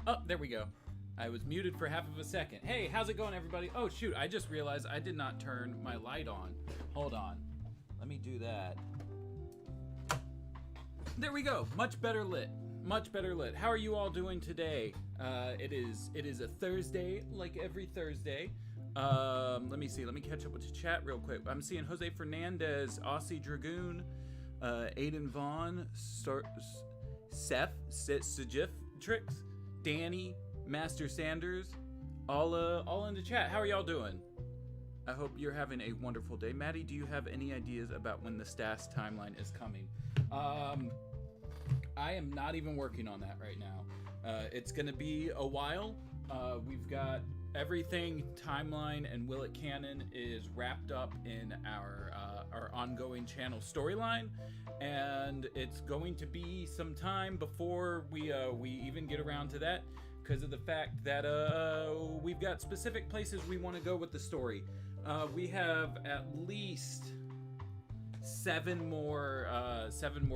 Oh, there we go. I was muted for half of a second. Hey, how's it going, everybody? Oh, shoot, I just realized I did not turn my light on. Hold on. Let me do that. There we go. Much better lit. Much better lit. How are you all doing today? It is a Thursday, like every Thursday. Let me see. Let me catch up with the chat real quick. I'm seeing Jose Fernandez, Aussie Dragoon, Aiden Vaughn, Seth, Sajif Tricks, Danny, Master Sanders, all in the chat. How are y'all doing? I hope you're having a wonderful day. Maddie, do you have any ideas about when the Stas timeline is coming? I am not even working on that right now. It's gonna be a while. We've got everything timeline and Will It Canon is wrapped up in our ongoing channel storyline, and it's going to be some time before we even get around to that, because of the fact that we've got specific places we want to go with the story. We have at least seven more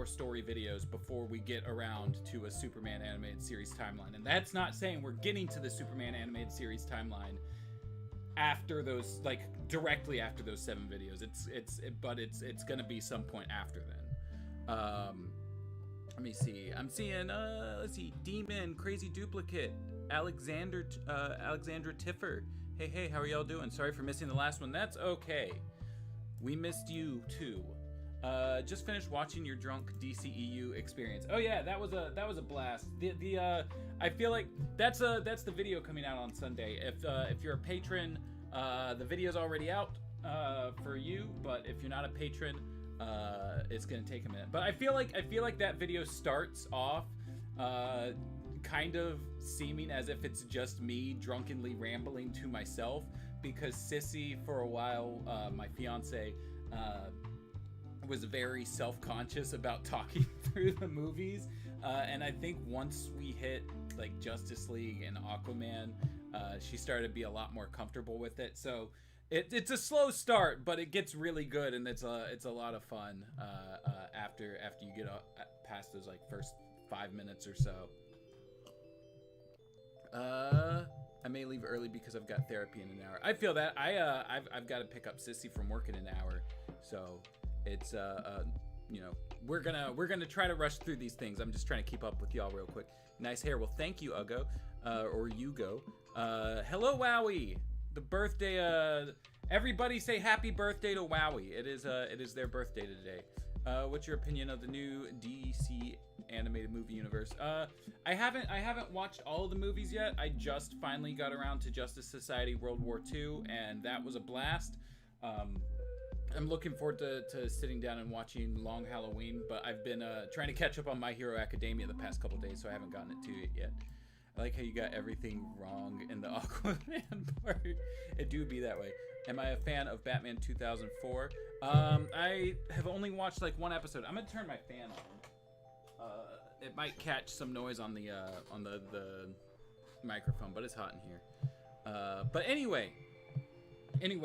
story videos before we get around to a Superman animated series timeline, and that's not saying we're getting to the Superman animated series timeline after those, like directly after those 7 videos. It's gonna be some point after then. Let me see. I'm seeing let's see, Demon, Crazy Duplicate, Alexandra Tiffer. Hey, how are y'all doing? Sorry for missing the last one. That's okay. We missed you too. Just finished watching your drunk DCEU experience. Oh yeah, that was a blast. I feel like that's the video coming out on Sunday. If you're a patron, the video's already out for you. But if you're not a patron, it's gonna take a minute. But I feel like that video starts off kind of seeming as if it's just me drunkenly rambling to myself, because Sissy, for a while, my fiance, was very self-conscious about talking through the movies, and I think once we hit like Justice League and Aquaman, she started to be a lot more comfortable with it. So it's a slow start, but it gets really good, and it's a lot of fun after you get past those like first 5 minutes or so. I may leave early because I've got therapy in an hour. I feel that. I've got to pick up Sissy from work in an hour, so it's you know, we're gonna try to rush through these things. I'm just trying to keep up with y'all real quick. Nice hair. Well, thank you, Ugo, or Hugo. Hello, Wowie. The birthday. Everybody say happy birthday to Wowie. It is their birthday today. What's your opinion of the new DC animated movie universe? I haven't watched all of the movies yet. I just finally got around to Justice Society World War II, and that was a blast. I'm looking forward to sitting down and watching Long Halloween, but I've been trying to catch up on My Hero Academia the past couple days, so I haven't gotten it to it yet. I like how you got everything wrong in the Aquaman part. It do be that way. Am I a fan of Batman 2004? I have only watched like 1 episode. I'm gonna turn my fan on. It might catch some noise on the microphone, but it's hot in here. But anyway,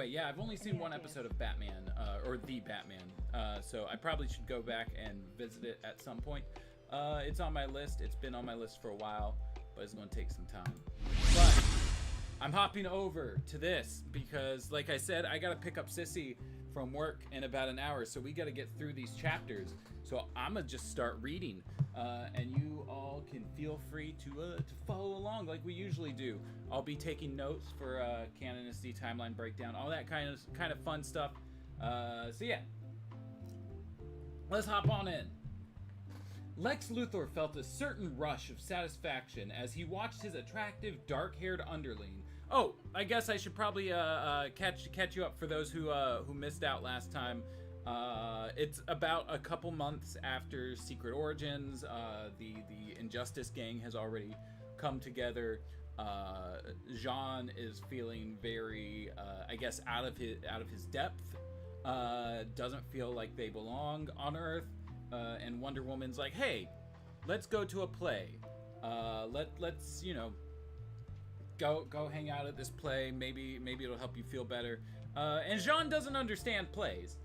yeah, I've only seen 1 episode of Batman, or The Batman. So I probably should go back and visit it at some point. It's on my list. It's been on my list for a while, but it's going to take some time. But I'm hopping over to this because, like I said, I got to pick up Sissy from work in about an hour, so we got to get through these chapters. So I'm going to just start reading, and you all can feel free to follow along like we usually do. I'll be taking notes for canonicity, timeline breakdown, all that kind of fun stuff. So yeah, let's hop on in. Lex Luthor felt a certain rush of satisfaction as he watched his attractive, dark-haired underling. Oh, I guess I should probably catch you up for those who missed out last time. It's about a couple months after Secret Origins. The Injustice gang has already come together. Jean is feeling very, I guess, out of his depth. Doesn't feel like they belong on Earth. And Wonder Woman's like, hey, let's go to a play. Let's you know, go hang out at this play. Maybe it'll help you feel better. And Jean doesn't understand plays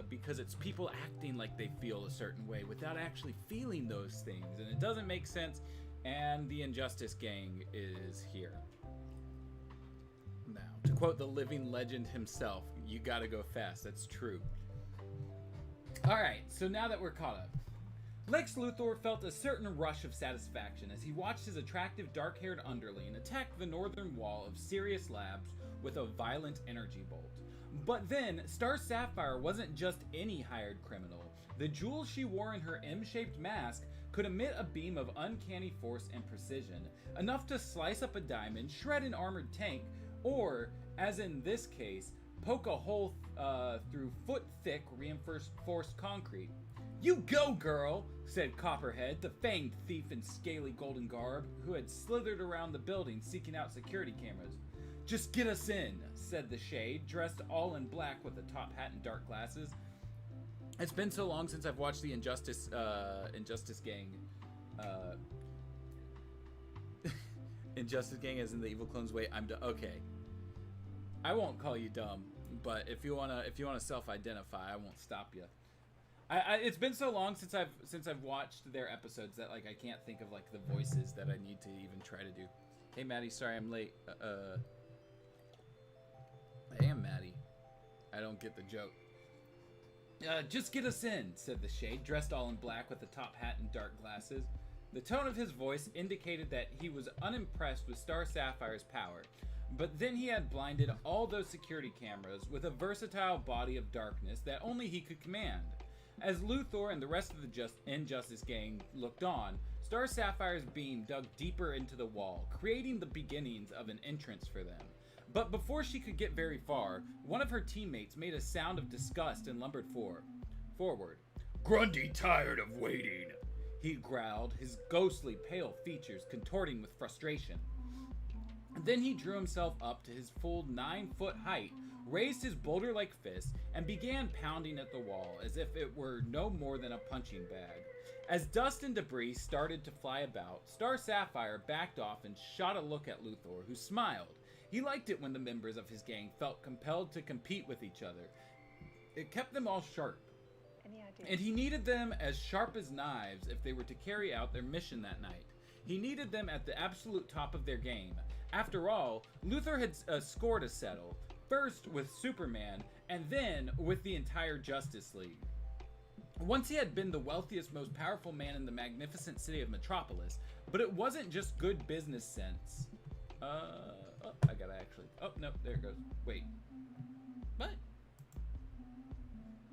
because it's people acting like they feel a certain way without actually feeling those things, and it doesn't make sense. And the Injustice Gang is here. Now, to quote the living legend himself, you gotta go fast. That's true. Alright, so now that we're caught up, Lex Luthor felt a certain rush of satisfaction as he watched his attractive dark-haired underling attack the northern wall of Sirius Labs with a violent energy bolt. But then, Star Sapphire wasn't just any hired criminal. The jewel she wore in her M-shaped mask could emit a beam of uncanny force and precision, enough to slice up a diamond, shred an armored tank, or, as in this case, poke a hole through foot-thick reinforced concrete. "You go, girl," said Copperhead, the fanged thief in scaly golden garb, who had slithered around the building seeking out security cameras. "Just get us in," said the Shade, dressed all in black with a top hat and dark glasses. It's been so long since I've watched the Injustice Gang. Injustice Gang as in the Evil Clones way. Okay. I won't call you dumb, but if you wanna self-identify, I won't stop you. It's been so long since I've watched their episodes that like I can't think of like the voices that I need to even try to do. Hey Maddie, sorry I'm late. I am Maddie. I don't get the joke. "Just get us in," said the Shade, dressed all in black with a top hat and dark glasses. The tone of his voice indicated that he was unimpressed with Star Sapphire's power, but then he had blinded all those security cameras with a versatile body of darkness that only he could command. As Luthor and the rest of the Injustice Gang looked on, Star Sapphire's beam dug deeper into the wall, creating the beginnings of an entrance for them. But before she could get very far, one of her teammates made a sound of disgust and lumbered forward. "Grundy tired of waiting," he growled, his ghostly pale features contorting with frustration. Then he drew himself up to his full 9-foot height, raised his boulder-like fist, and began pounding at the wall as if it were no more than a punching bag. As dust and debris started to fly about, Star Sapphire backed off and shot a look at Luthor, who smiled. He liked it when the members of his gang felt compelled to compete with each other. It kept them all sharp. And he needed them as sharp as knives if they were to carry out their mission that night. He needed them at the absolute top of their game. After all, Luthor had a score to settle, first with Superman, and then with the entire Justice League. Once he had been the wealthiest, most powerful man in the magnificent city of Metropolis, but it wasn't just good business sense. No, there it goes. Wait. What?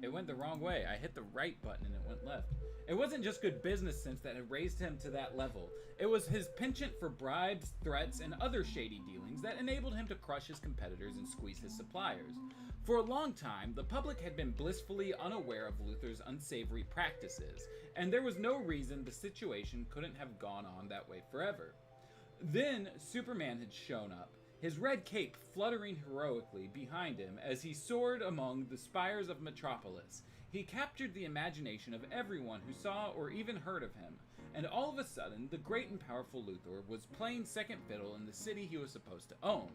It went the wrong way. I hit the right button and it went left. It wasn't just good business sense that had raised him to that level. It was his penchant for bribes, threats, and other shady dealings that enabled him to crush his competitors and squeeze his suppliers. For a long time, the public had been blissfully unaware of Luthor's unsavory practices, and there was no reason the situation couldn't have gone on that way forever. Then, Superman had shown up, his red cape fluttering heroically behind him as he soared among the spires of Metropolis. He captured the imagination of everyone who saw or even heard of him, and all of a sudden, the great and powerful Luthor was playing second fiddle in the city he was supposed to own.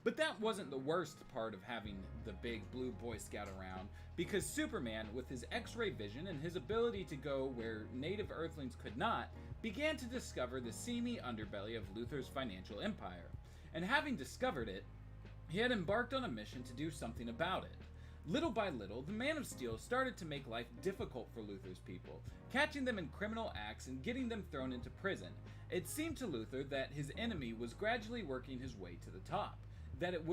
But that wasn't the worst part of having the big blue Boy Scout around, because Superman, with his X-ray vision and his ability to go where native Earthlings could not, began to discover the seamy underbelly of Luthor's financial empire. And having discovered it, he had embarked on a mission to do something about it. Little by little, the Man of Steel started to make life difficult for Luthor's people, catching them in criminal acts and getting them thrown into prison. It seemed to Luthor that his enemy was gradually working his way to the top, that it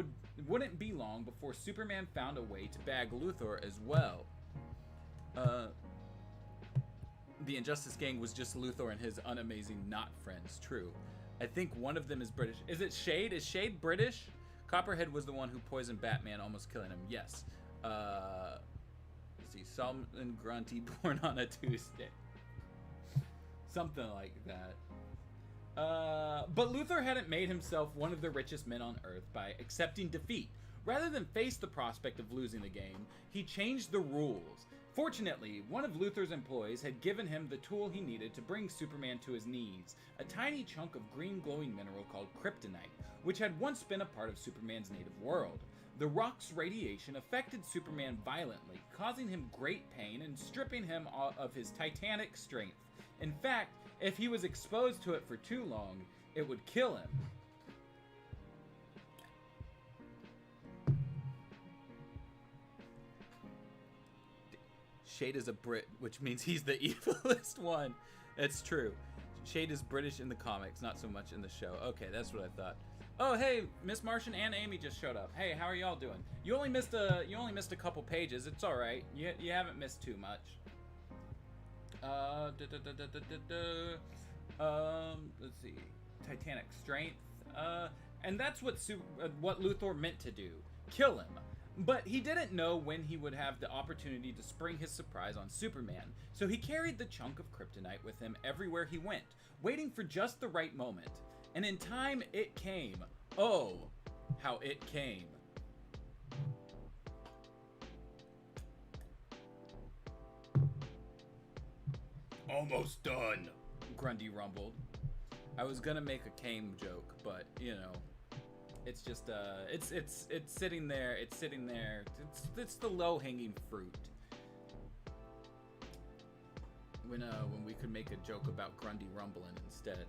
wouldn't be long before Superman found a way to bag Luthor as well. The Injustice Gang was just Luthor and his unamazing not friends, true. I think one of them is British. Is it Shade? Is Shade British? Copperhead was the one who poisoned Batman, almost killing him. Yes. Let's see. Solomon Grundy born on a Tuesday. Something like that. But Luthor hadn't made himself one of the richest men on Earth by accepting defeat. Rather than face the prospect of losing the game, he changed the rules. Fortunately, one of Luthor's employees had given him the tool he needed to bring Superman to his knees, a tiny chunk of green glowing mineral called kryptonite, which had once been a part of Superman's native world. The rock's radiation affected Superman violently, causing him great pain and stripping him of his titanic strength. In fact, If he was exposed to it for too long, it would kill him. Shade is a Brit, which means he's the evilest one. It's true. Shade is British in the comics, not so much in the show. Okay, that's what I thought. Oh, hey, Miss Martian and Amy just showed up. Hey, how are y'all doing? You only missed a couple pages. It's all right. You haven't missed too much. Let's see. Titanic strength. And that's what Luthor meant to do. Kill him. But he didn't know when he would have the opportunity to spring his surprise on Superman, so he carried the chunk of kryptonite with him everywhere he went, waiting for just the right moment. And in time, it came. Oh, how it came. Almost done, Grundy rumbled. I was gonna make a came joke, but, you know... It's just it's sitting there. It's sitting there. It's the low-hanging fruit. When we could make a joke about Grundy rumbling instead.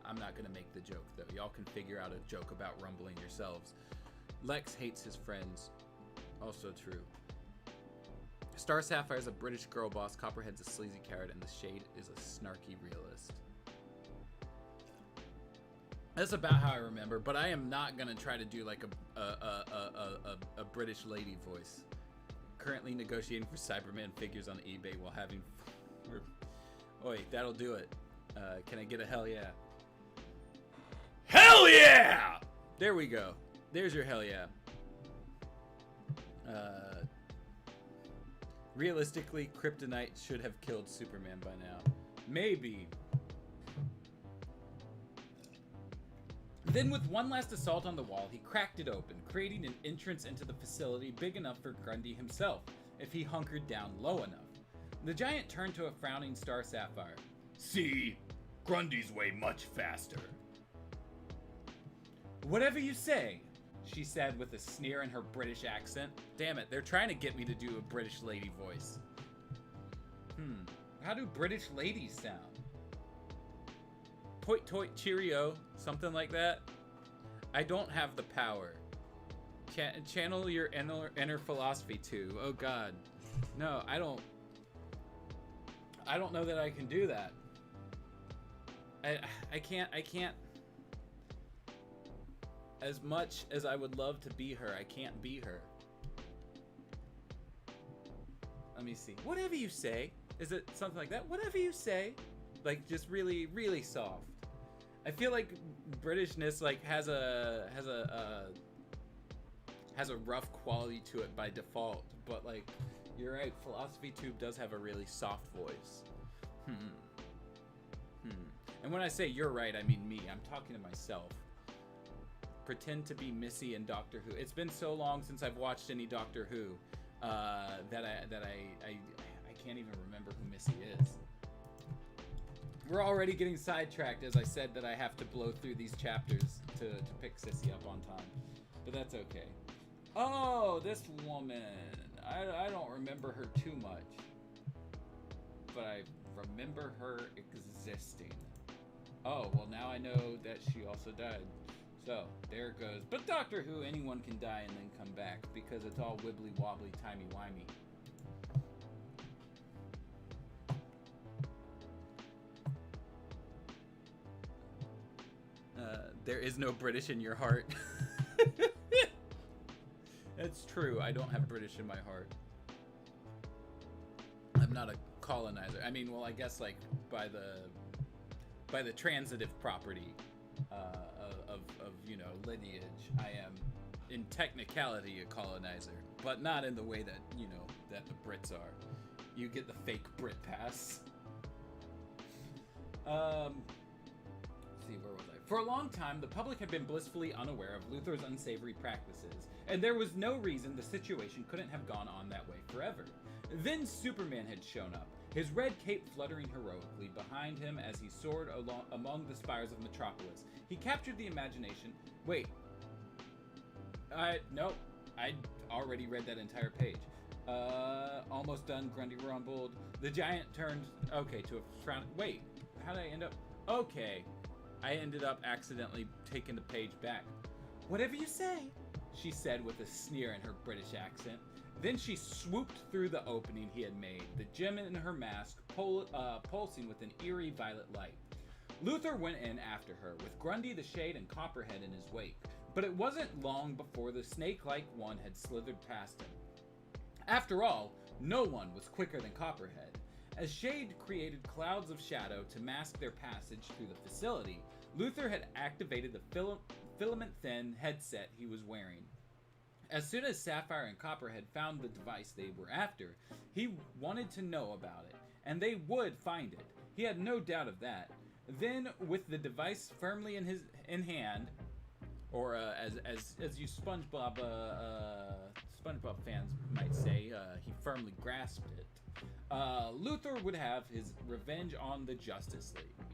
I'm not gonna make the joke though. Y'all can figure out a joke about rumbling yourselves. Lex hates his friends. Also true. Star Sapphire's a British girl boss. Copperhead's a sleazy carrot, and the Shade is a snarky realist. That's about how I remember, but I am not gonna try to do like a British lady voice. Currently negotiating for Cyberman figures on eBay while having. Oi, that'll do it. Can I get a hell yeah? Hell yeah! There we go. There's your hell yeah. Realistically, kryptonite should have killed Superman by now. Maybe. Then with one last assault on the wall, he cracked it open, creating an entrance into the facility big enough for Grundy himself, if he hunkered down low enough. The giant turned to a frowning Star Sapphire. See, Grundy's way much faster. Whatever you say, she said with a sneer in her British accent. Damn it, they're trying to get me to do a British lady voice. How do British ladies sound? Toit toit cheerio, something like that. I don't have the power. Channel your inner philosophy too. Oh God, no, I don't know that I can do that. I can't. As much as I would love to be her, I can't be her. Let me see. Whatever you say. Is it something like that? Whatever you say. Like just really, really soft. I feel like Britishness like has a rough quality to it by default, but like you're right, Philosophy Tube does have a really soft voice. And when I say you're right, I mean me. I'm talking to myself. Pretend to be Missy in Doctor Who. It's been so long since I've watched any Doctor Who that I can't even remember who Missy is. We're already getting sidetracked, as I said that I have to blow through these chapters to pick Sissy up on time. But that's okay. Oh, this woman. I don't remember her too much. But I remember her existing. Oh, well now I know that she also died. So, there it goes. But Doctor Who, anyone can die and then come back, because it's all wibbly-wobbly, timey-wimey. There is no British in your heart. It's true, I don't have British in my heart. I'm not a colonizer. I mean, well, I guess like by the transitive property of you know, lineage, I am in technicality a colonizer, but not in the way that, you know, that the Brits are. You get the fake Brit pass. Let's see, where was I? For a long time, the public had been blissfully unaware of Luthor's unsavory practices, and there was no reason the situation couldn't have gone on that way forever. Then Superman had shown up, his red cape fluttering heroically behind him as he soared among the spires of Metropolis. He captured the imagination. Wait. Nope. I already read that entire page. Almost done, Grundy rumbled. The giant turned, okay, to a frown. Wait, how did I end up? Okay, I ended up accidentally taking the page back. Whatever you say, she said with a sneer in her British accent. Then she swooped through the opening he had made, the gem in her mask pulsing with an eerie violet light. Luther went in after her, with Grundy the Shade and Copperhead in his wake, but it wasn't long before the snake-like one had slithered past him. After all, no one was quicker than Copperhead. As Shade created clouds of shadow to mask their passage through the facility, Luther had activated the filament-thin headset he was wearing. As soon as Sapphire and Copperhead found the device they were after, he wanted to know about it, and they would find it. He had no doubt of that. Then, with the device firmly in hand, or as you SpongeBob fans might say, he firmly grasped it. Luther would have his revenge on the Justice League.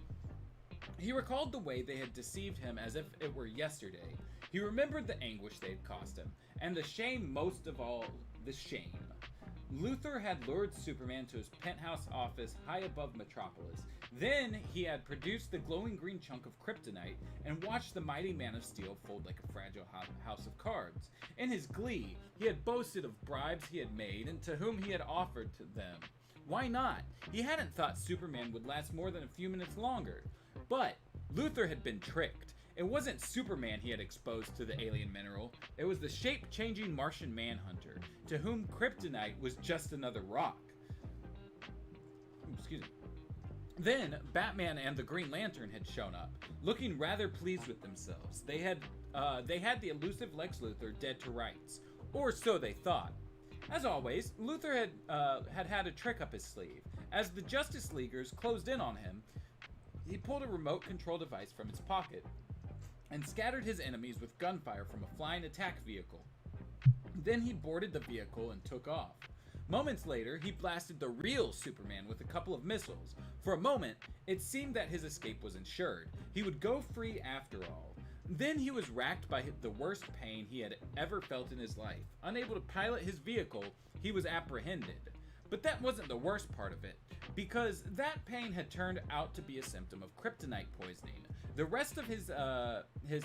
He recalled the way they had deceived him as if it were yesterday. He remembered the anguish they had cost him, and the shame, most of all, the shame. Luther had lured Superman to his penthouse office high above Metropolis. Then he had produced the glowing green chunk of kryptonite and watched the mighty Man of Steel fold like a fragile house of cards. In his glee, he had boasted of bribes he had made and to whom he had offered to them. Why not? He hadn't thought Superman would last more than a few minutes longer. But Luther had been tricked. It wasn't Superman he had exposed to the alien mineral. It was the shape-changing Martian Manhunter, to whom kryptonite was just another rock. Excuse me. Then, Batman and the Green Lantern had shown up, looking rather pleased with themselves. They had the elusive Lex Luthor dead to rights, or so they thought. As always, Luthor had a trick up his sleeve. As the Justice Leaguers closed in on him, he pulled a remote control device from his pocket and scattered his enemies with gunfire from a flying attack vehicle. Then he boarded the vehicle and took off. Moments later, he blasted the real Superman with a couple of missiles. For a moment, it seemed that his escape was ensured. He would go free after all. Then he was racked by the worst pain he had ever felt in his life. Unable to pilot his vehicle, he was apprehended. But that wasn't the worst part of it, because that pain had turned out to be a symptom of kryptonite poisoning. The rest of his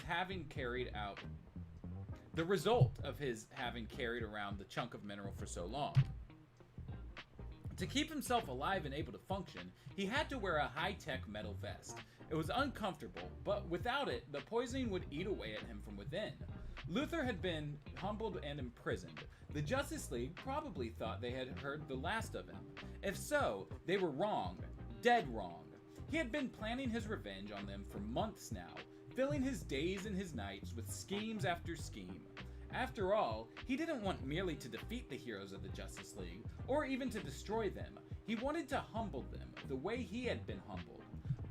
having carried out, the result of his having carried around the chunk of mineral for so long. To keep himself alive and able to function, he had to wear a high-tech metal vest. It was uncomfortable, but without it, the poisoning would eat away at him from within. Luther had been humbled and imprisoned. The Justice League probably thought they had heard the last of him. If so, they were wrong. Dead wrong. He had been planning his revenge on them for months now, filling his days and his nights with schemes after scheme. After all, he didn't want merely to defeat the heroes of the Justice League, or even to destroy them. He wanted to humble them, the way he had been humbled.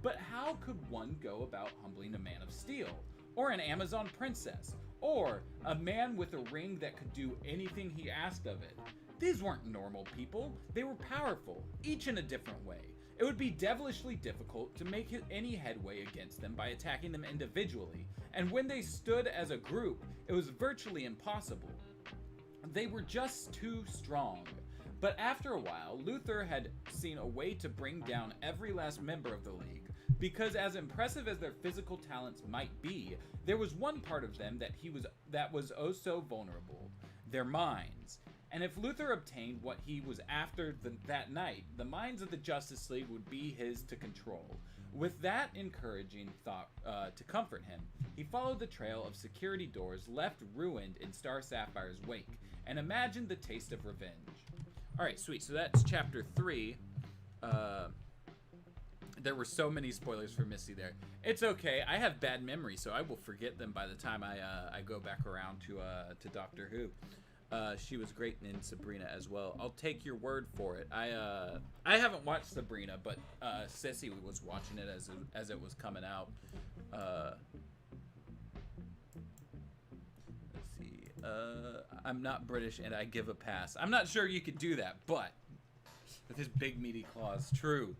But how could one go about humbling a Man of Steel, or an Amazon princess, or a man with a ring that could do anything he asked of it? These weren't normal people. They were powerful, each in a different way. It would be devilishly difficult to make any headway against them by attacking them individually, and when they stood as a group, it was virtually impossible. They were just too strong. But after a while, Luther had seen a way to bring down every last member of the League, because as impressive as their physical talents might be, there was one part of them that was oh so vulnerable: their minds. And if Luther obtained what he was after that night, the minds of the Justice League would be his to control. With that encouraging thought to comfort him, he followed the trail of security doors left ruined in Star Sapphire's wake, and imagined the taste of revenge. Alright, sweet. So that's chapter 3. There were so many spoilers for Misty there. It's okay. I have bad memory, so I will forget them by the time I go back around to Doctor Who. She was great in Sabrina as well. I'll take your word for it. I haven't watched Sabrina, but Sissy was watching it as it was coming out. Let's see. I'm not British and I give a pass. I'm not sure you could do that, but with his big meaty claws. True.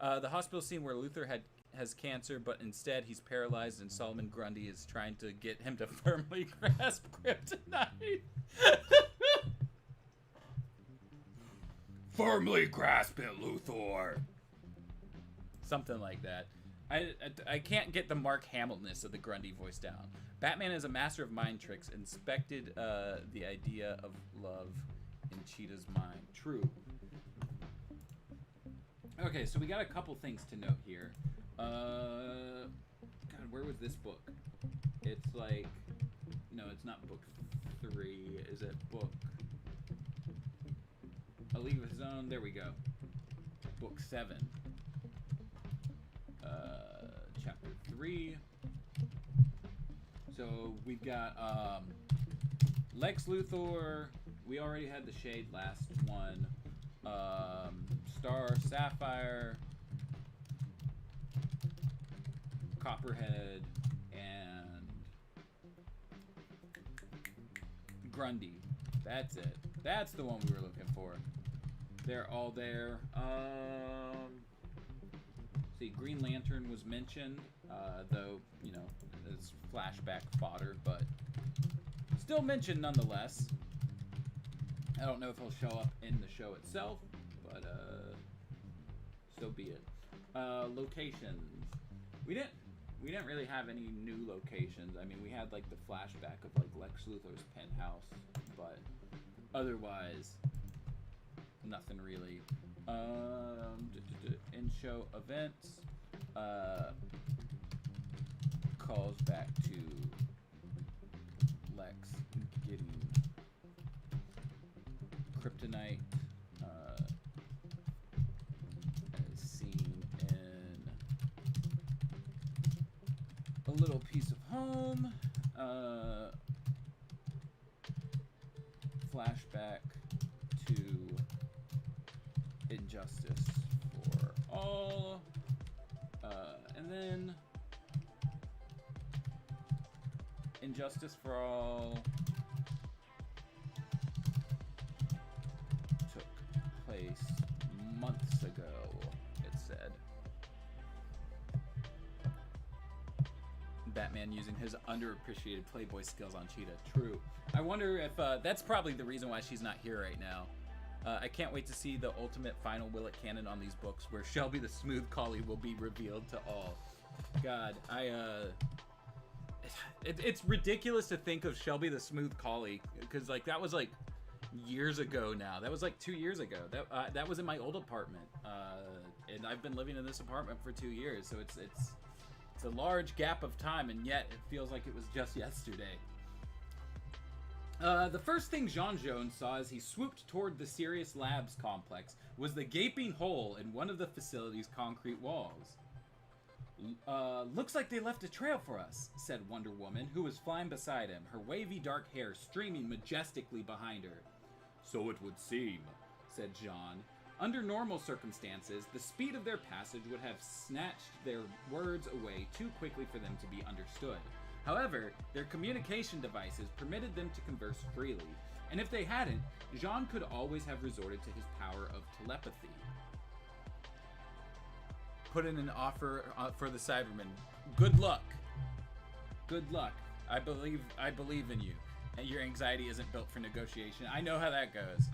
The hospital scene where Luther has cancer, but instead he's paralyzed, and Solomon Grundy is trying to get him to firmly grasp kryptonite. Firmly grasp it, Luthor. Something like that. I can't get the Mark Hamillness of the Grundy voice down. Batman is a master of mind tricks, inspected the idea of love in Cheetah's mind. True. Okay, so we got a couple things to note here. God, where was this book? It's like, no, it's not book 3. Is it book? A League of His Own. There we go. Book 7. Chapter 3. So we've got Lex Luthor. We already had the Shade last one. Star Sapphire, Copperhead, and Grundy. That's it. That's the one we were looking for. They're all there. See, Green Lantern was mentioned, though, you know, it's flashback fodder, but still mentioned nonetheless. I don't know if he'll show up in the show itself, but so be it. Locations. We didn't really have any new locations. I mean, we had like the flashback of like Lex Luthor's penthouse, but otherwise nothing really. In-show events. Calls back to Lex getting kryptonite. As seen in A Little Piece of Home. Flashback to Injustice for All. And then Injustice for All took place months ago, it said. Batman using his underappreciated Playboy skills on Cheetah. True. I wonder if that's probably the reason why she's not here right now. I can't wait to see the ultimate final Willet canon on these books, where Shelby the Smooth Collie will be revealed to all. God, it's ridiculous to think of Shelby the Smooth Collie, because like that was like years ago now. That was like 2 years ago. That was in my old apartment, and I've been living in this apartment for 2 years. So it's a large gap of time, and yet it feels like it was just yesterday. The first thing Jean Jones saw as he swooped toward the Sirius Labs complex was the gaping hole in one of the facility's concrete walls. Looks like they left a trail for us, said Wonder Woman, who was flying beside him, her wavy dark hair streaming majestically behind her. So it would seem, said Jean. Under normal circumstances, the speed of their passage would have snatched their words away too quickly for them to be understood. However, their communication devices permitted them to converse freely, and if they hadn't, Jean could always have resorted to his power of telepathy. Put in an offer for the Cybermen. Good luck. Good luck. I believe in you. And your anxiety isn't built for negotiation. I know how that goes.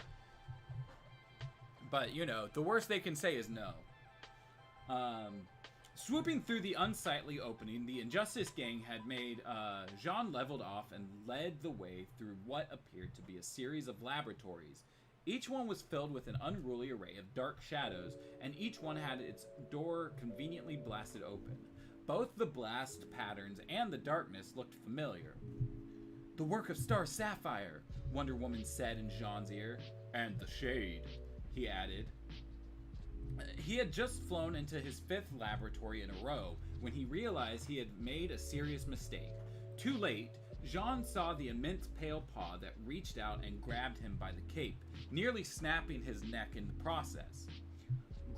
But, you know, the worst they can say is no. Swooping through the unsightly opening, the Injustice Gang had made Jean leveled off and led the way through what appeared to be a series of laboratories. Each one was filled with an unruly array of dark shadows, and each one had its door conveniently blasted open. Both the blast patterns and the darkness looked familiar. The work of Star Sapphire, Wonder Woman said in Jean's ear. And the Shade, he added. He had just flown into his 5th laboratory in a row when he realized he had made a serious mistake. Too late, Jean saw the immense pale paw that reached out and grabbed him by the cape, nearly snapping his neck in the process.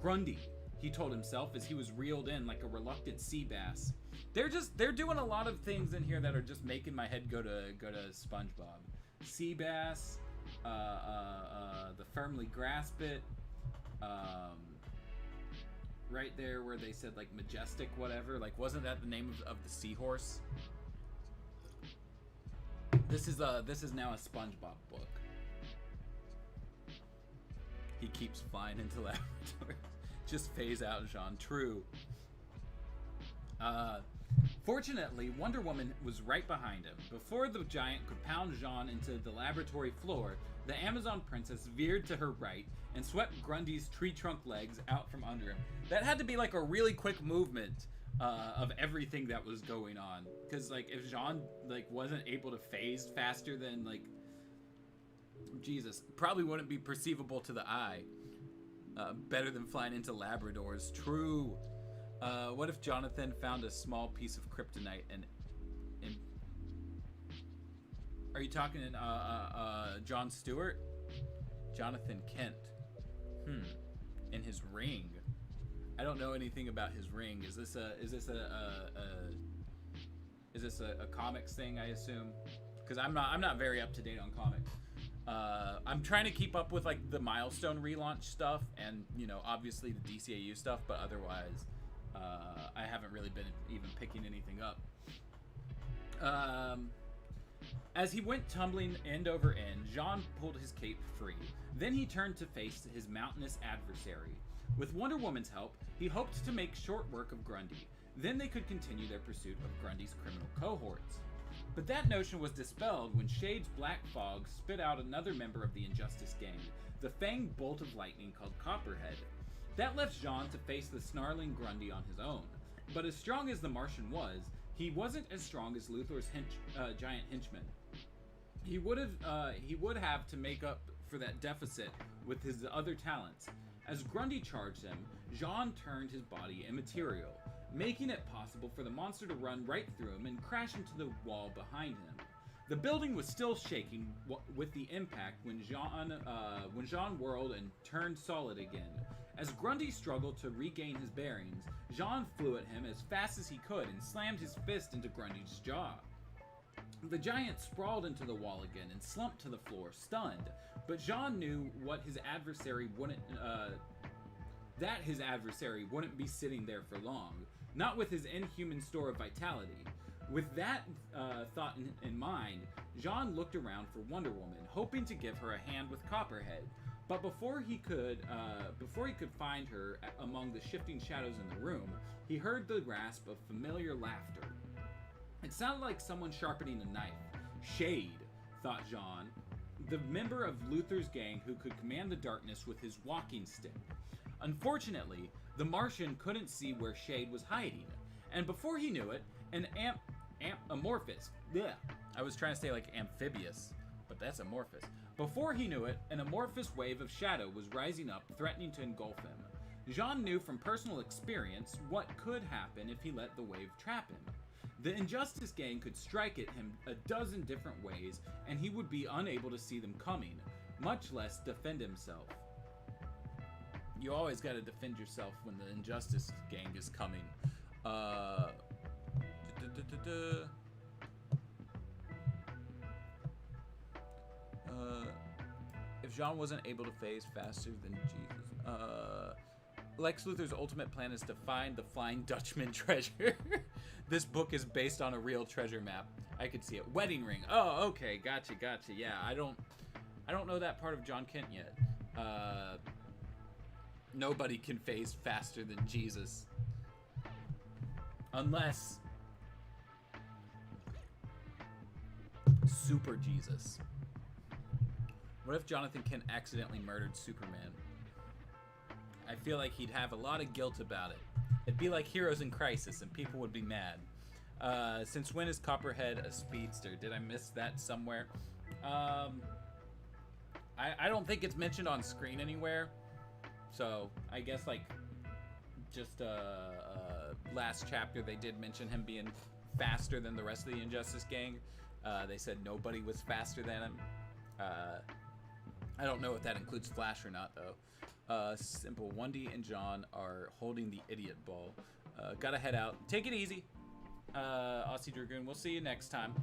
Grundy, he told himself as he was reeled in like a reluctant sea bass. They're doing a lot of things in here that are just making my head go to SpongeBob. Sea bass, the firmly grasp it, right there where they said like majestic whatever, like wasn't that the name of the seahorse? This is now a SpongeBob book. He keeps flying into laboratories. Just phase out, Jean. True. Fortunately, Wonder Woman was right behind him. Before the giant could pound Jean into the laboratory floor, the Amazon princess veered to her right and swept Grundy's tree trunk legs out from under him. That had to be like a really quick movement of everything that was going on. Because like if Jean like wasn't able to phase faster than like Jesus, probably wouldn't be perceivable to the eye. Better than flying into Labradors. True. What if Jonathan found a small piece of kryptonite and are you talking John Stewart? Jonathan Kent. In his ring. I don't know anything about his ring. Is this a comics thing, I assume? Because I'm not very up to date on comics. I'm trying to keep up with like the Milestone relaunch stuff and obviously the DCAU stuff, but otherwise I haven't really been even picking anything up. As he went tumbling end over end, Jean pulled his cape free. Then he turned to face his mountainous adversary. With Wonder Woman's help, he hoped to make short work of Grundy. Then they could continue their pursuit of Grundy's criminal cohorts. But that notion was dispelled when Shade's black fog spit out another member of the Injustice Gang, the fanged bolt of lightning called Copperhead. That left Jean to face the snarling Grundy on his own. But as strong as the Martian was, he wasn't as strong as Luthor's giant henchman. He would have to make up for that deficit with his other talents. As Grundy charged him, Jean turned his body immaterial, making it possible for the monster to run right through him and crash into the wall behind him. The building was still shaking with the impact when Jean whirled and turned solid again. As Grundy struggled to regain his bearings, Jean flew at him as fast as he could and slammed his fist into Grundy's jaw. The giant sprawled into the wall again and slumped to the floor, stunned. But Jean knew his adversary wouldn't be sitting there for long, not with his inhuman store of vitality. With that thought in mind, Jean looked around for Wonder Woman, hoping to give her a hand with Copperhead. But before he could find her among the shifting shadows in the room, he heard the rasp of familiar laughter. It sounded like someone sharpening a knife. Shade, thought Jean, the member of Luthor's gang who could command the darkness with his walking stick. Unfortunately, the Martian couldn't see where Shade was hiding, and before he knew it, an amorphous. Bleh, I was trying to say like amphibious, but that's amorphous. Before he knew it, an amorphous wave of shadow was rising up, threatening to engulf him. Jean knew from personal experience what could happen if he let the wave trap him. The Injustice Gang could strike at him a dozen different ways, and he would be unable to see them coming, much less defend himself. You always gotta defend yourself when the Injustice Gang is coming. If Jean wasn't able to phase faster than Jesus, Lex Luthor's ultimate plan is to find the Flying Dutchman treasure. This book is based on a real treasure map. I could see it. Wedding ring. Oh, okay, gotcha. Yeah, I don't know that part of John Kent yet. Nobody can phase faster than Jesus, unless Super Jesus. What if Jonathan Kent accidentally murdered Superman? I feel like he'd have a lot of guilt about it. It'd be like Heroes in Crisis, and people would be mad. Since when is Copperhead a speedster? Did I miss that somewhere? I don't think it's mentioned on screen anywhere. So I guess like just last chapter they did mention him being faster than the rest of the Injustice Gang. They said nobody was faster than him. I don't know if that includes Flash or not though. Simple. Wendy and John are holding the idiot ball. Gotta head out. Take it easy, Aussie Dragoon. We'll see you next time.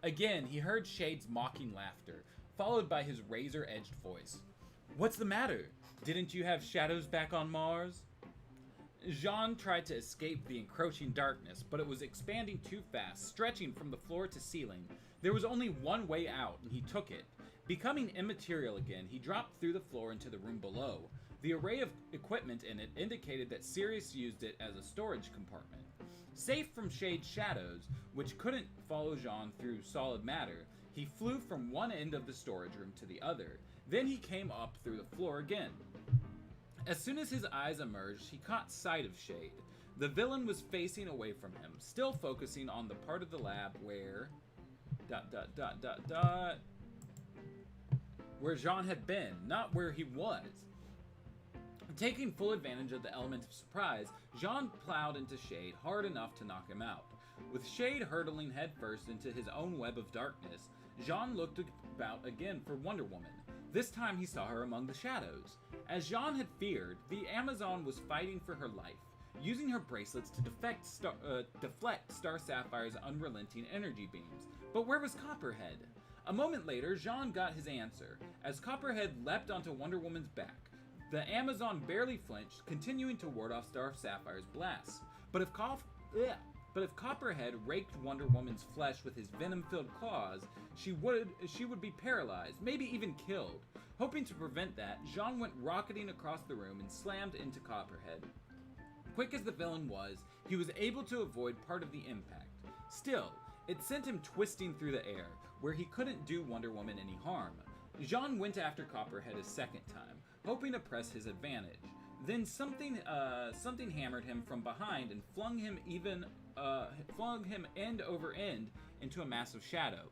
Again, he heard Shade's mocking laughter, followed by his razor-edged voice. What's the matter? Didn't you have shadows back on Mars? Jean tried to escape the encroaching darkness, but it was expanding too fast, stretching from the floor to ceiling. There was only one way out, and he took it. Becoming immaterial again, he dropped through the floor into the room below. The array of equipment in it indicated that Sirius used it as a storage compartment. Safe from Shade's shadows, which couldn't follow Jean through solid matter, he flew from one end of the storage room to the other. Then he came up through the floor again. As soon as his eyes emerged, he caught sight of Shade. The villain was facing away from him, still focusing on the part of the lab where... where Jean had been, not where he was. Taking full advantage of the element of surprise, Jean plowed into Shade hard enough to knock him out. With Shade hurtling headfirst into his own web of darkness, Jean looked about again for Wonder Woman. This time he saw her among the shadows. As Jean had feared, the Amazon was fighting for her life, using her bracelets to deflect Star Sapphire's unrelenting energy beams. But where was Copperhead? A moment later, Jean got his answer, as Copperhead leapt onto Wonder Woman's back. The Amazon barely flinched, continuing to ward off Star Sapphire's blasts. But if Copperhead raked Wonder Woman's flesh with his venom-filled claws, she would be paralyzed, maybe even killed. Hoping to prevent that, Jean went rocketing across the room and slammed into Copperhead. Quick as the villain was, he was able to avoid part of the impact. Still, it sent him twisting through the air, where he couldn't do Wonder Woman any harm. Jean went after Copperhead a second time, hoping to press his advantage. Then something hammered him from behind and flung him end over end into a massive shadow.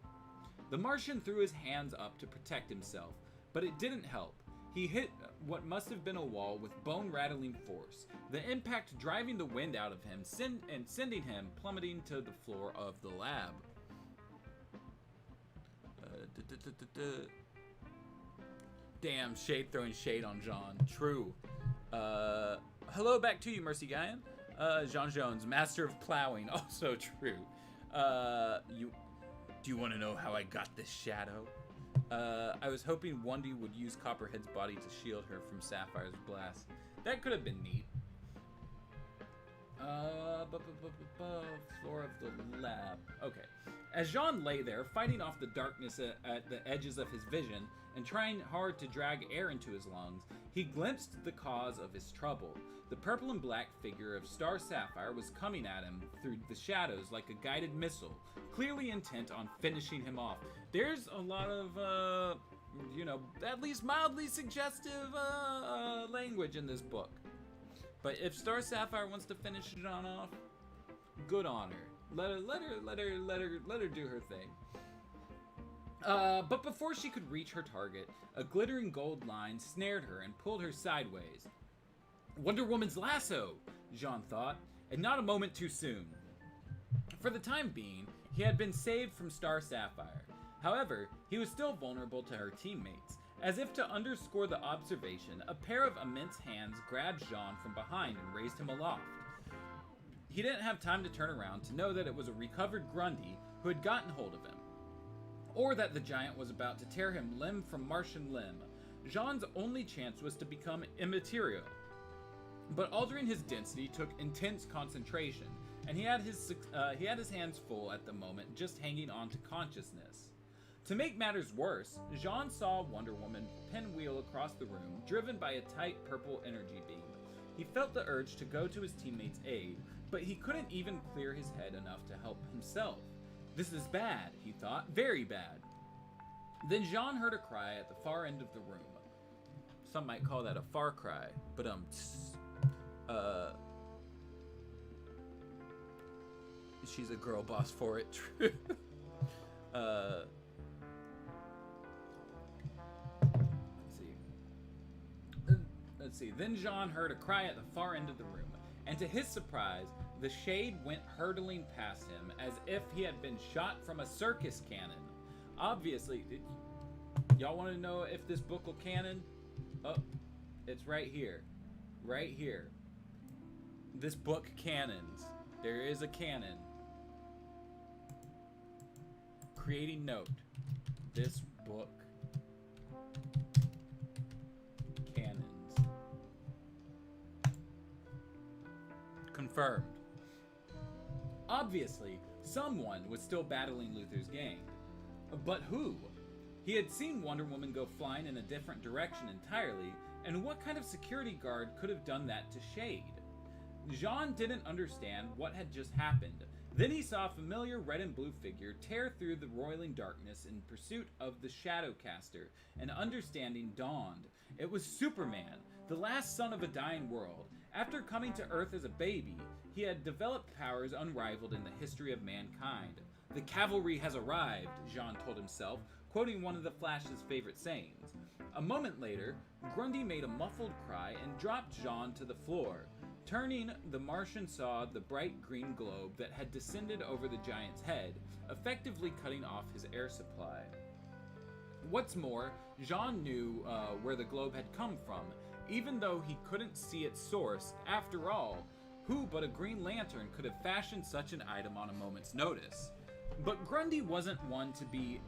The Martian threw his hands up to protect himself, but it didn't help. He hit what must have been a wall with bone-rattling force, the impact driving the wind out of him and sending him plummeting to the floor of the lab. Damn, Shade throwing shade on Jean. True. Hello back to you, Mercy Guyan. Jean Jones, master of plowing. Also true. Do you want to know how I got this shadow? I was hoping Wendy would use Copperhead's body to shield her from Sapphire's blast. That could have been neat. Floor of the lab. Okay. As Jean lay there, fighting off the darkness at the edges of his vision and trying hard to drag air into his lungs, he glimpsed the cause of his trouble. The purple and black figure of Star Sapphire was coming at him through the shadows like a guided missile, clearly intent on finishing him off. There's a lot of, at least mildly suggestive language in this book. But if Star Sapphire wants to finish Jean off, good on her. Let her do her thing. But before she could reach her target, a glittering gold line snared her and pulled her sideways. Wonder Woman's lasso, Jean thought, and not a moment too soon. For the time being, he had been saved from Star Sapphire. However, he was still vulnerable to her teammates. As if to underscore the observation, a pair of immense hands grabbed Jean from behind and raised him aloft. He didn't have time to turn around to know that it was a recovered Grundy who had gotten hold of him, or that the giant was about to tear him limb from Martian limb. Jean's only chance was to become immaterial. But altering his density took intense concentration, and he had his hands full at the moment, just hanging on to consciousness. To make matters worse, Jean saw Wonder Woman pinwheel across the room, driven by a tight purple energy beam. He felt the urge to go to his teammate's aid, but he couldn't even clear his head enough to help himself. This is bad, he thought, very bad. Then Jean heard a cry at the far end of the room. Some might call that a far cry, but she's a girl boss for it, true. Let's see. Then Jean heard a cry at the far end of the room, and to his surprise, the shade went hurtling past him as if he had been shot from a circus cannon. Obviously, y'all want to know if this book will canon? Oh, it's right here. Right here. This book canons. There is a canon. Creating note. This book canons. Confirmed. Obviously, someone was still battling Luther's gang. But who? He had seen Wonder Woman go flying in a different direction entirely, and what kind of security guard could have done that to Shade? Jean didn't understand what had just happened. Then he saw a familiar red and blue figure tear through the roiling darkness in pursuit of the Shadowcaster, and understanding dawned. It was Superman, the last son of a dying world. After coming to Earth as a baby, he had developed powers unrivaled in the history of mankind. The cavalry has arrived, Jean told himself, quoting one of the Flash's favorite sayings. A moment later, Grundy made a muffled cry and dropped Jean to the floor. Turning, the Martian saw the bright green globe that had descended over the giant's head, effectively cutting off his air supply. What's more, Jean knew where the globe had come from, even though he couldn't see its source. After all, who but a Green Lantern could have fashioned such an item on a moment's notice? But Grundy wasn't one to be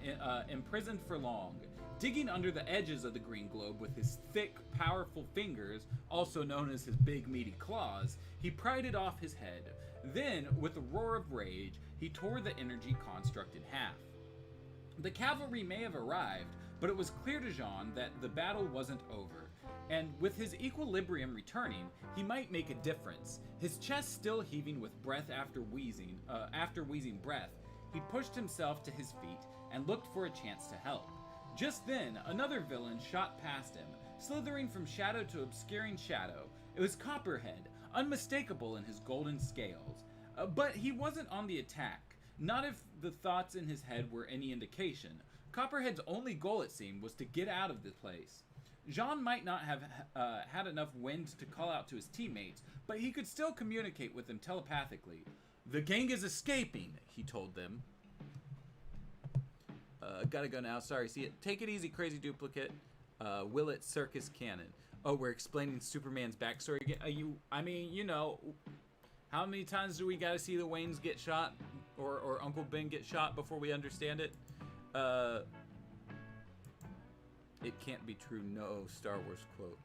imprisoned for long. Digging under the edges of the green globe with his thick, powerful fingers, also known as his big, meaty claws, he pried it off his head. Then, with a roar of rage, he tore the energy construct in half. The cavalry may have arrived, but it was clear to Jean that the battle wasn't over, and with his equilibrium returning, he might make a difference. His chest still heaving with breath after wheezing breath, he pushed himself to his feet and looked for a chance to help. Just then, another villain shot past him, slithering from shadow to obscuring shadow. It was Copperhead, unmistakable in his golden scales. But he wasn't on the attack, not if the thoughts in his head were any indication. Copperhead's only goal, it seemed, was to get out of the place. Jean might not have had enough wind to call out to his teammates, but he could still communicate with them telepathically. "The gang is escaping," he told them. Gotta go now. Sorry, see it. Take it easy, crazy duplicate. Willett Circus Cannon. Oh, we're explaining Superman's backstory again. You know, how many times do we gotta see the Waynes get shot or Uncle Ben get shot before we understand it? It can't be true. No Star Wars quote.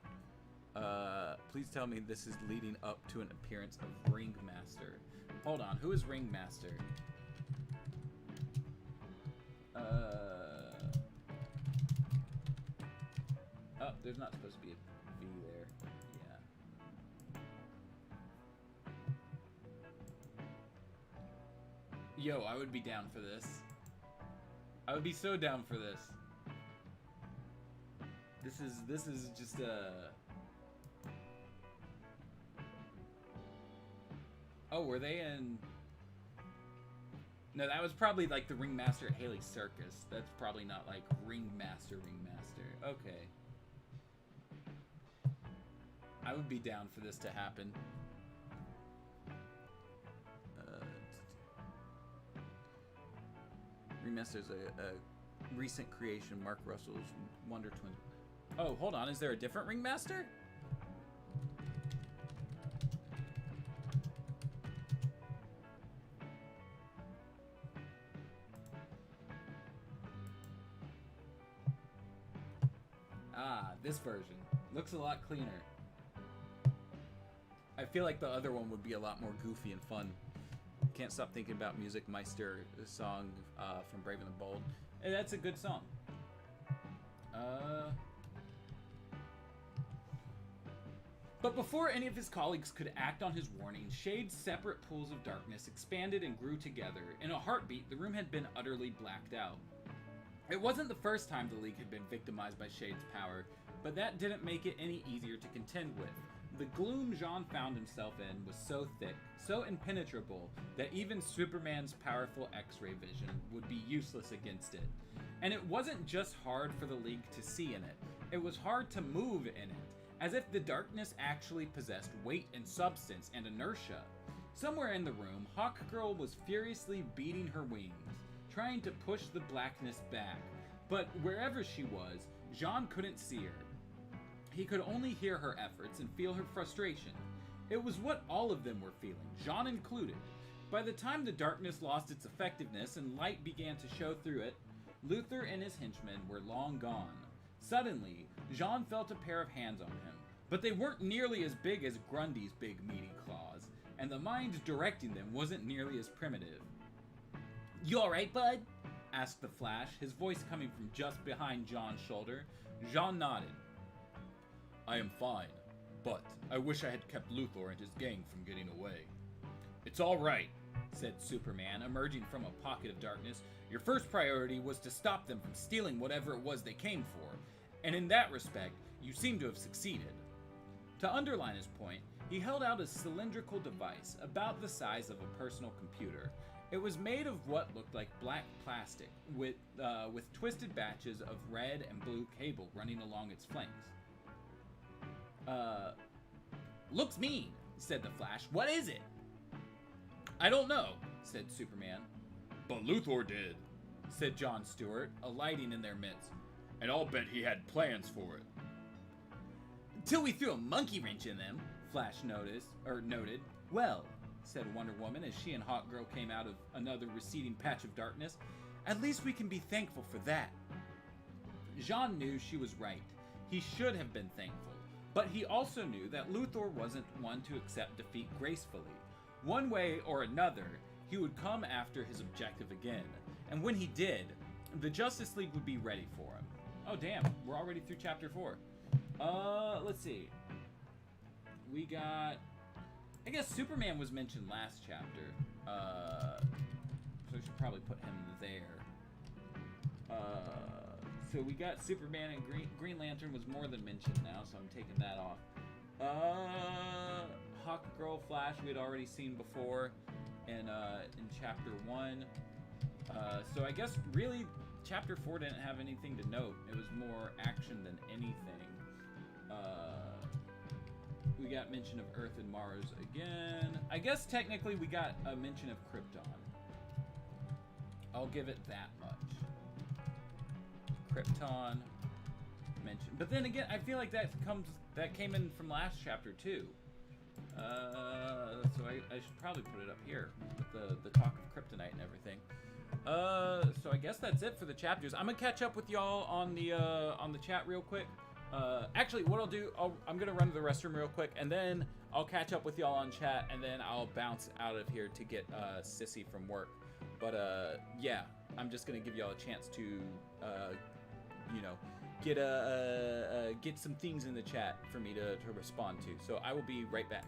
Please tell me this is leading up to an appearance of Ringmaster. Hold on, who is Ringmaster? Oh, there's not supposed to be a V there. Yeah. Yo, I would be down for this. I would be so down for this. This is just Oh, were they in... No, that was probably like the Ringmaster at Haley Circus. That's probably not like Ringmaster. Okay. I would be down for this to happen. Ringmaster's a recent creation, Mark Russell's Wonder Twins. Oh, hold on. Is there a different Ringmaster? Ah, this version. Looks a lot cleaner. I feel like the other one would be a lot more goofy and fun. Can't stop thinking about Music Meister, the song from Brave and the Bold. And that's a good song. But before any of his colleagues could act on his warning, Shade's separate pools of darkness expanded and grew together. In a heartbeat, the room had been utterly blacked out. It wasn't the first time the League had been victimized by Shade's power, but that didn't make it any easier to contend with. The gloom Jean found himself in was so thick, so impenetrable, that even Superman's powerful X-ray vision would be useless against it. And it wasn't just hard for the League to see in it, it was hard to move in it, as if the darkness actually possessed weight and substance and inertia. Somewhere in the room, Hawkgirl was furiously beating her wings, trying to push the blackness back, but wherever she was, Jean couldn't see her. He could only hear her efforts and feel her frustration. It was what all of them were feeling, Jean included. By the time the darkness lost its effectiveness and light began to show through it, Luther and his henchmen were long gone. Suddenly, Jean felt a pair of hands on him, but they weren't nearly as big as Grundy's big meaty claws, and the mind directing them wasn't nearly as primitive. "You alright, bud?" asked the Flash, his voice coming from just behind John's shoulder. Jean nodded. I am fine, but I wish I had kept Luthor and his gang from getting away. It's all right, said Superman, emerging from a pocket of darkness. Your first priority was to stop them from stealing whatever it was they came for, and in that respect, you seem to have succeeded. To underline his point, he held out a cylindrical device about the size of a personal computer. It was made of what looked like black plastic, with twisted batches of red and blue cable running along its flanks. Looks mean, said the Flash. What is it? I don't know, said Superman. But Luthor did, said John Stewart, alighting in their midst. And I'll bet he had plans for it. Until we threw a monkey wrench in them, Flash noted. Well, said Wonder Woman as she and Hawkgirl came out of another receding patch of darkness, at least we can be thankful for that. Jean knew she was right. He should have been thankful, but he also knew that Luthor wasn't one to accept defeat gracefully. One way or another, he would come after his objective again, and when he did, the Justice League would be ready for him. Oh damn, we're already through chapter 4. Let's see. We got... I guess Superman was mentioned last chapter, so I should probably put him there. So we got Superman and Green Lantern was more than mentioned now, so I'm taking that off. Hawkgirl, Flash we had already seen before in chapter 1. So I guess really chapter 4 didn't have anything to note. It was more action than anything. We got mention of Earth and Mars again. I guess technically we got a mention of Krypton. I'll give it that much. Krypton mention. But then again, I feel like that came in from last chapter too. So I should probably put it up here with the talk of kryptonite and everything. So I guess that's it for the chapters. I'm gonna catch up with y'all on the chat real quick. Actually, what I'll do, I'm gonna run to the restroom real quick, and then I'll catch up with y'all on chat, and then I'll bounce out of here to get Sissy from work. But yeah, I'm just gonna give y'all a chance to, you know, get some things in the chat for me to respond to. So I will be right back.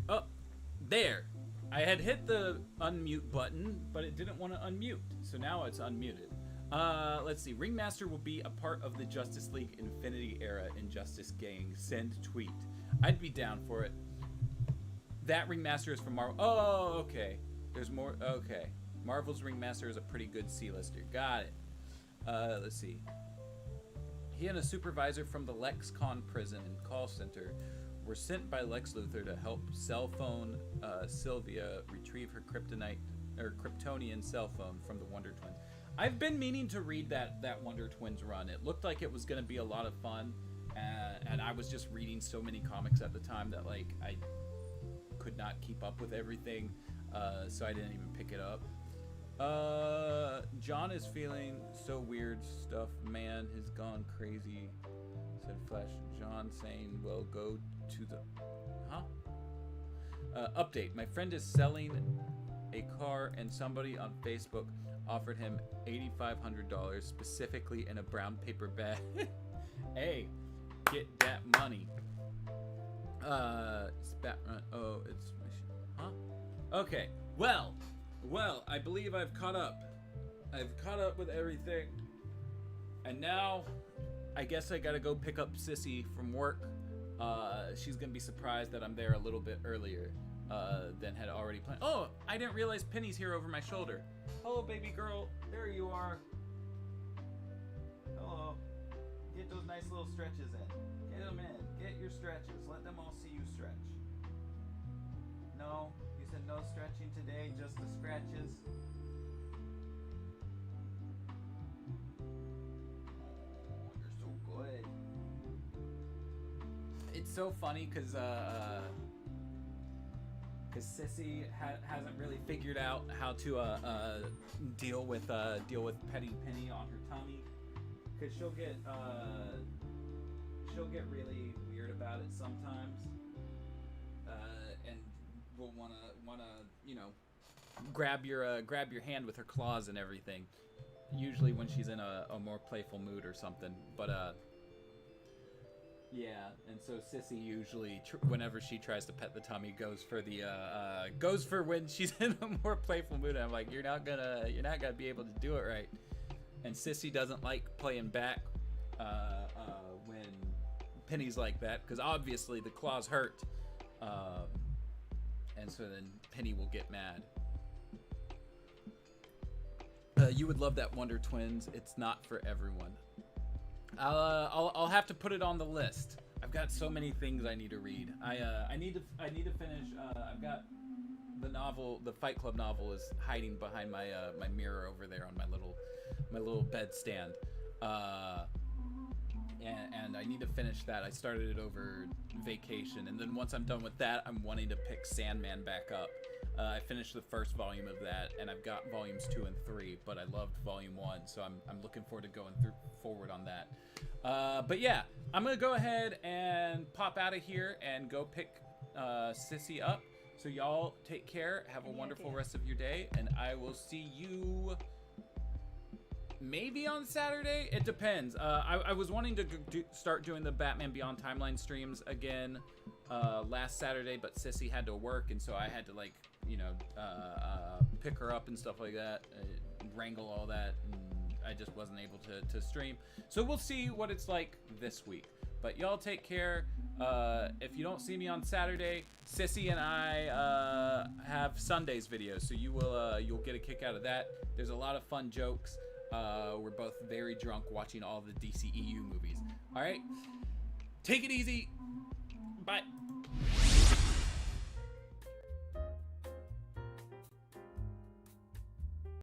Oh, there. I had hit the unmute button, but it didn't want to unmute. So now it's unmuted. Let's see. Ringmaster will be a part of the Justice League Infinity Era Injustice Gang. Send tweet. I'd be down for it. That Ringmaster is from Marvel. Oh, okay. There's more. Okay. Marvel's Ringmaster is a pretty good C-lister. Got it. Let's see. He and a supervisor from the LexCon prison and call center were sent by Lex Luthor to help cell phone Sylvia retrieve her Kryptonian cell phone from the Wonder Twins. I've been meaning to read that Wonder Twins run. It looked like it was going to be a lot of fun, and I was just reading so many comics at the time that like I could not keep up with everything, so I didn't even pick it up. John is feeling so weird. Stuff, man, has gone crazy, said Flash. John saying, well, go to the... Huh? Update. My friend is selling a car, and somebody on Facebook offered him $8,500 specifically in a brown paper bag. Hey, get that money. Oh, it's huh? Okay. Well, I believe I've caught up. I've caught up with everything. And now I guess I gotta go pick up Sissy from work. She's gonna be surprised that I'm there a little bit earlier than had already planned. Oh, I didn't realize Penny's here over my shoulder. Hello, baby girl. There you are. Hello. Get those nice little stretches in. Get them in. Get your stretches. Let them all see you stretch. No? You said no stretching today, just the scratches? Oh, you're so good. It's so funny because Sissy hasn't really figured out how to deal with petting Penny on her tummy, because she'll get really weird about it sometimes, and will wanna grab your hand with her claws and everything. Usually when she's in a more playful mood or something, but yeah, and so Sissy usually, whenever she tries to pet the tummy, goes for when she's in a more playful mood. And I'm like, you're not gonna be able to do it right. And Sissy doesn't like playing back when Penny's like that, because obviously the claws hurt, and so then Penny will get mad. You would love that Wonder Twins. It's not for everyone. I'll have to put it on the list. I've got so many things I need to read. I need to finish. I've got the Fight Club novel is hiding behind my my mirror over there on my little bed stand. And I need to finish that. I started it over vacation, and then once I'm done with that, I'm wanting to pick Sandman back up. I finished the first volume of that, and I've got volumes 2 and 3, but I loved volume 1, so I'm looking forward to going forward on that. But yeah, I'm gonna go ahead and pop out of here and go pick Sissy up. So y'all take care, have a wonderful rest of your day, and I will see you maybe on Saturday. It depends. I was wanting to start doing the Batman Beyond Timeline streams again last Saturday, but Sissy had to work, and so I had to pick her up and stuff like that, wrangle all that, and I just wasn't able to stream. So we'll see what it's like this week. But y'all take care. If you don't see me on Saturday, Sissy and I have Sunday's videos, so you'll get a kick out of that. There's a lot of fun jokes. We're both very drunk watching all the DCEU movies. All right, take it easy.